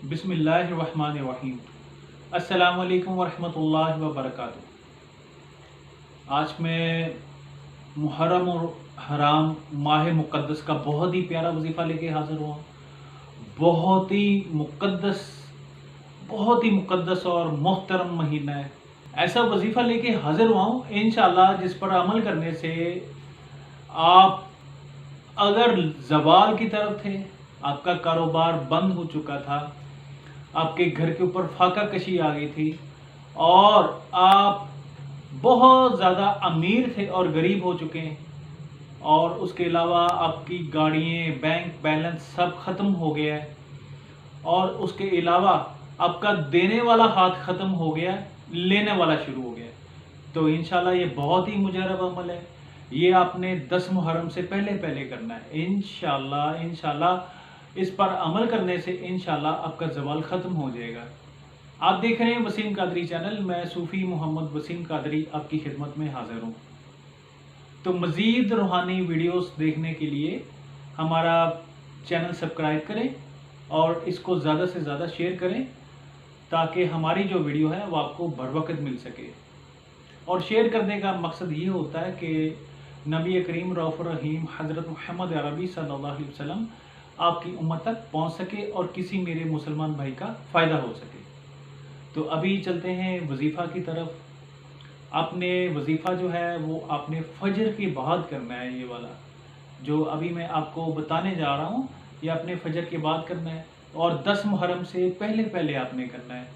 बिस्मिल्लाहिर्रहमानिर्रहीम। अस्सलाम वालेकुम वरहमतुल्लाहि वबरकातुहू। आज मैं मुहर्रम और हराम माह मुक़द्दस का बहुत ही प्यारा वजीफ़ा लेके हाज़िर हुआ। बहुत ही मुक़द्दस बहुत ही मुक़द्दस और मोहतरम महीना है। ऐसा वजीफ़ा लेके हाज़िर हुआ हूँ इंशाअल्लाह, जिस पर अमल करने से आप अगर ज़वाल की तरफ थे, आपका कारोबार बंद हो चुका था, आपके घर के ऊपर फाका कशी आ गई थी और आप बहुत ज़्यादा अमीर थे और गरीब हो चुके हैं, और उसके अलावा आपकी गाड़ियाँ, बैंक बैलेंस सब ख़त्म हो गया है, और उसके अलावा आपका देने वाला हाथ ख़त्म हो गया, लेने वाला शुरू हो गया। तो इंशाल्लाह ये बहुत ही मुजरब अमल है। ये आपने 10 मुहर्रम से पहले पहले करना है। इंशाल्लाह इस पर अमल करने से इंशाल्लाह आपका ज़वाल ख़त्म हो जाएगा। आप देख रहे हैं वसीम कादरी चैनल। मैं सूफ़ी मोहम्मद वसीम कादरी आपकी खिदमत में हाज़िर हूँ। तो मज़ीद रूहानी वीडियोस देखने के लिए हमारा चैनल सब्सक्राइब करें और इसको ज़्यादा से ज़्यादा शेयर करें, ताकि हमारी जो वीडियो है वो आपको बर वक्त मिल सके। और शेयर करने का मकसद ये होता है कि नबी करीम रऊफ़ुर रहीम हज़रत मोहम्मद अरबी सल्लल्लाहु अलैहि वसल्लम आपकी उम्मत तक पहुंच सके और किसी मेरे मुसलमान भाई का फ़ायदा हो सके। तो अभी चलते हैं वजीफ़ा की तरफ। आपने वजीफ़ा जो है वो आपने फजर के बाद करना है। ये वाला जो अभी मैं आपको बताने जा रहा हूँ, ये आपने फजर के बाद करना है और 10 मुहर्रम से पहले पहले आपने करना है।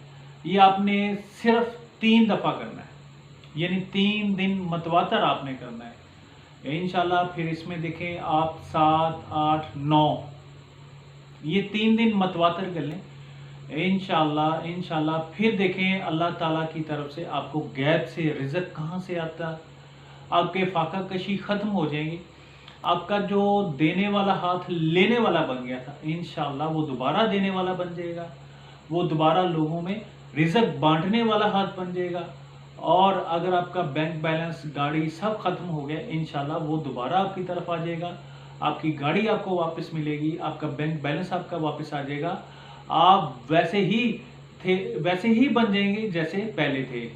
ये आपने सिर्फ 3 दफ़ा करना है, यानी 3 दिन मतवातर आपने करना है इंशाल्लाह। फिर इसमें देखें आप 7, 8, 9 ये 3 दिन मतवातर कर लें इंशाल्लाह। फिर देखें अल्लाह ताला की तरफ से आपको गैब से रिज़्क़ कहाँ से आता, आपके फाका कशी ख़त्म हो जाएंगी। आपका जो देने वाला हाथ लेने वाला बन गया था, इंशाल्लाह वो दोबारा देने वाला बन जाएगा। वो दोबारा लोगों में रिज़्क़ बांटने वाला हाथ बन जाएगा। और अगर आपका बैंक बैलेंस, गाड़ी सब ख़त्म हो गया, इंशाल्लाह वो दोबारा आपकी तरफ आ जाएगा। आपकी गाड़ी आपको वापस मिलेगी, आपका बैंक बैलेंस आपका वापस आ जाएगा। आप वैसे ही बन जाएंगे जैसे पहले थे,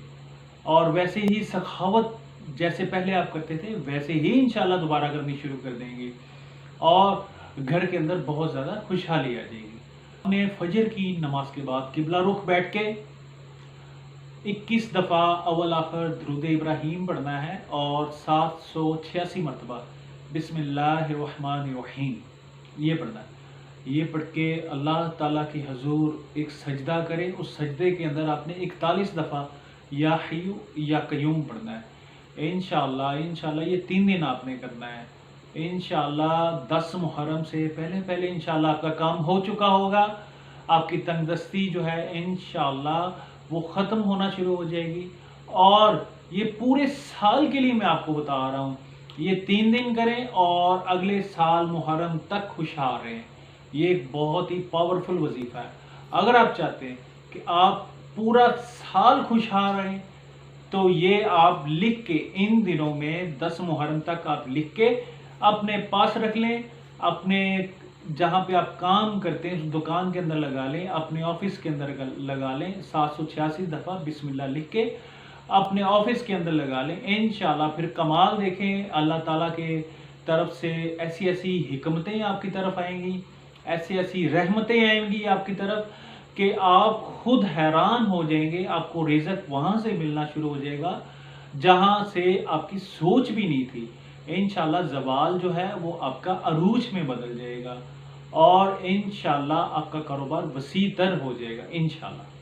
और वैसे ही सखावत जैसे पहले आप करते थे वैसे ही इंशाल्लाह दोबारा करनी शुरू कर देंगे, और घर के अंदर बहुत ज़्यादा खुशहाली आ जाएगी। हमने फजर की नमाज के बाद किबला रुख बैठ के 21 दफ़ा अव्वल आखिर दुरूद इब्राहीम पढ़ना है और 786 मरतबा बिस्मिल्लाहिर्रहमानिर्रहीम ये पढ़ना है। ये पढ़ के अल्लाह ताला के हजूर एक सजदा करें। उस सजदे के अंदर आपने 41 दफ़ा या हय्यू या कय्यूम पढ़ना है इंशाल्लाह। ये 3 दिन आपने करना है इंशाल्लाह। 10 मुहर्रम से पहले पहले इंशाल्लाह आपका काम हो चुका होगा। आपकी तंगदस्ती जो है इंशाल्लाह वो ख़त्म होना शुरू हो जाएगी। और ये पूरे साल के लिए मैं आपको बता रहा हूँ, ये 3 दिन करें और अगले साल मुहर्रम तक खुशहाल रहें। ये एक बहुत ही पावरफुल वजीफ़ा है। अगर आप चाहते हैं कि आप पूरा साल खुशहाल रहें, तो ये आप लिख के इन दिनों में 10 मुहर्रम तक आप लिख के अपने पास रख लें। अपने जहाँ पे आप काम करते हैं उस दुकान के अंदर लगा लें, अपने ऑफिस के अंदर लगा लें। 786 दफ़ा बिस्मिल्लाह लिख के अपने ऑफिस के अंदर लगा लें इंशाल्लाह। फिर कमाल देखें, अल्लाह ताला के तरफ से ऐसी ऐसी हिकमतें आपकी तरफ आएंगी, ऐसी ऐसी रहमतें आएंगी आपकी तरफ कि आप खुद हैरान हो जाएंगे। आपको रिज़्क़ वहाँ से मिलना शुरू हो जाएगा जहाँ से आपकी सोच भी नहीं थी। इंशाल्लाह ज़वाल जो है वो आपका अरूज में बदल जाएगा और इंशाल्लाह आपका कारोबार वसी तर हो जाएगा इंशाल्लाह।